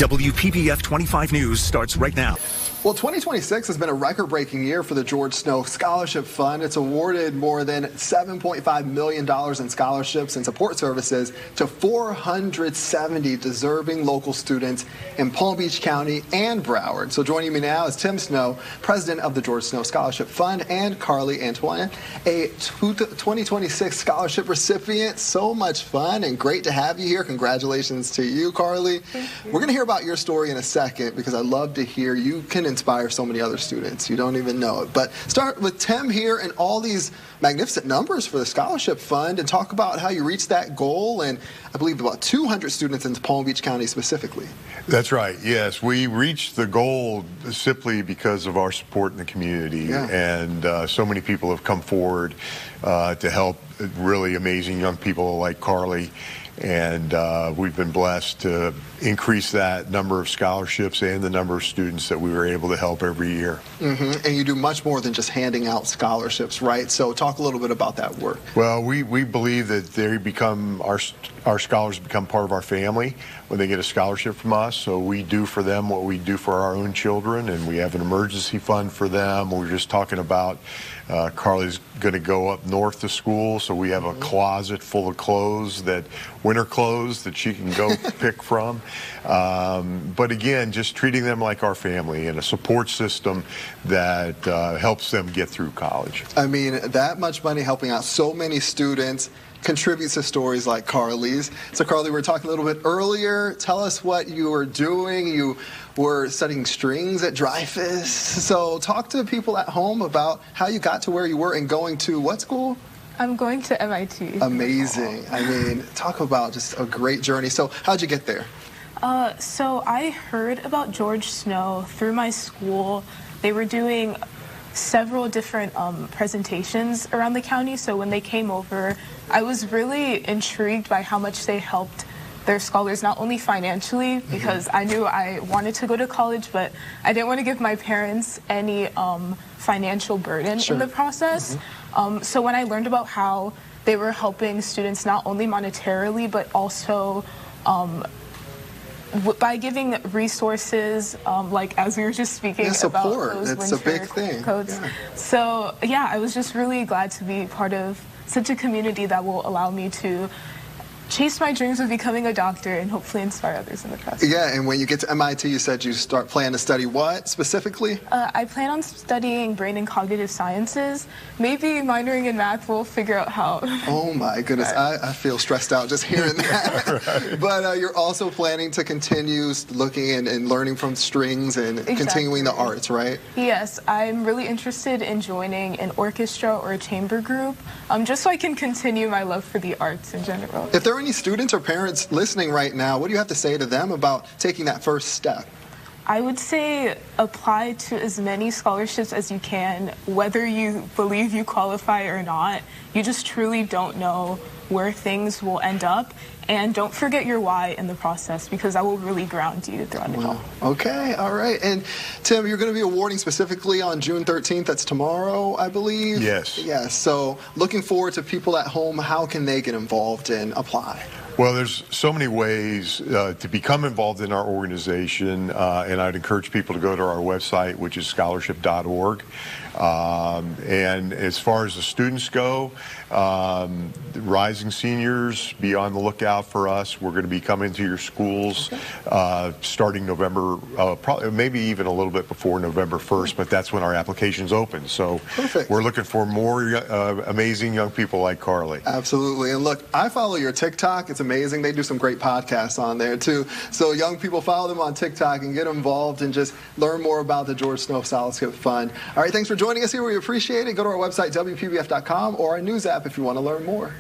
WPBF 25 News starts right now. Well, 2026 has been a record-breaking year for the George Snow Scholarship Fund. It's awarded more than $7.5 million in scholarships and support services to 470 deserving local students in Palm Beach County and Broward. So joining me now is Tim Snow, president of the George Snow Scholarship Fund, and Carlie Antoine, a 2026 scholarship recipient. So much fun and great to have you here. Congratulations to you, Carlie. We're going to hear about your story in a second because I love to hear you can inspire so many other students. You don't even know it. But start with Tim here and all these magnificent numbers for the scholarship fund and talk about how you reached that goal, and I believe about 200 students in Palm Beach County specifically. That's right. Yes, we reached the goal simply because of our support in the community, and so many people have come forward to help really amazing young people like Carlie. And we've been blessed to increase that number of scholarships and the number of students that we were able to help every year. And you do much more than just handing out scholarships, right? So talk a little bit about that work. Well, we believe that they become our scholars become part of our family when they get a scholarship from us. So we do for them what we do for our own children, and we have an emergency fund for them. We were just talking about Carlie's going to go up north to school, so we have a closet full of clothes, that winter clothes that she can go pick from. But again, just treating them like our family and a support system that helps them get through college. I mean, that much money helping out so many students contributes to stories like Carlie's. So Carlie, we were talking a little bit earlier. Tell us what you were doing. You were studying strings at Dreyfus. So talk to people at home about how you got to where you were and going to what school? I'm going to MIT. Amazing. I mean, talk about just a great journey. So how'd you get there? So I heard about George Snow through my school. They were doing several different presentations around the county, so when they came over, I was really intrigued by how much they helped their scholars, not only financially, because I knew I wanted to go to college, but I didn't want to give my parents any financial burden in the process. So when I learned about how they were helping students not only monetarily, but also by giving resources, like as we were just speaking about those it's a big thing. Codes. So yeah, I was just really glad to be part of such a community that will allow me to chase my dreams of becoming a doctor and hopefully inspire others in the process. Yeah, and when you get to MIT, you said you plan to study what specifically? I plan on studying brain and cognitive sciences, maybe minoring in math. We'll figure out how. Oh my goodness, I feel stressed out just hearing that. But you're also planning to continue looking and learning from strings and continuing the arts, right? Yes, I'm really interested in joining an orchestra or a chamber group, just so I can continue my love for the arts in general. If there are any students or parents listening right now, what do you have to say to them about taking that first step? I would say apply to as many scholarships as you can, whether you believe you qualify or not. You just truly don't know where things will end up, and don't forget your why in the process, because that will really ground you throughout it all. Okay, all right. And Tim, you're going to be awarding specifically on June 13th. That's tomorrow, I believe. Yes. Yes. So looking forward to people at home. How can they get involved and apply? Well, there's so many ways to become involved in our organization, and I'd encourage people to go to our website, which is scholarship.org. And as far as the students go, rising seniors, be on the lookout for us. We're going to be coming to your schools starting November, probably maybe even a little bit before November 1st, but that's when our applications open. So we're looking for more amazing young people like Carlie. Absolutely. And look, I follow your TikTok. It's amazing. They do some great podcasts on there too. So young people, follow them on TikTok and get involved and just learn more about the George Snow Scholarship Fund. All right, thanks for joining us here. We appreciate it. Go to our website, WPBF.com, or our news app if you want to learn more.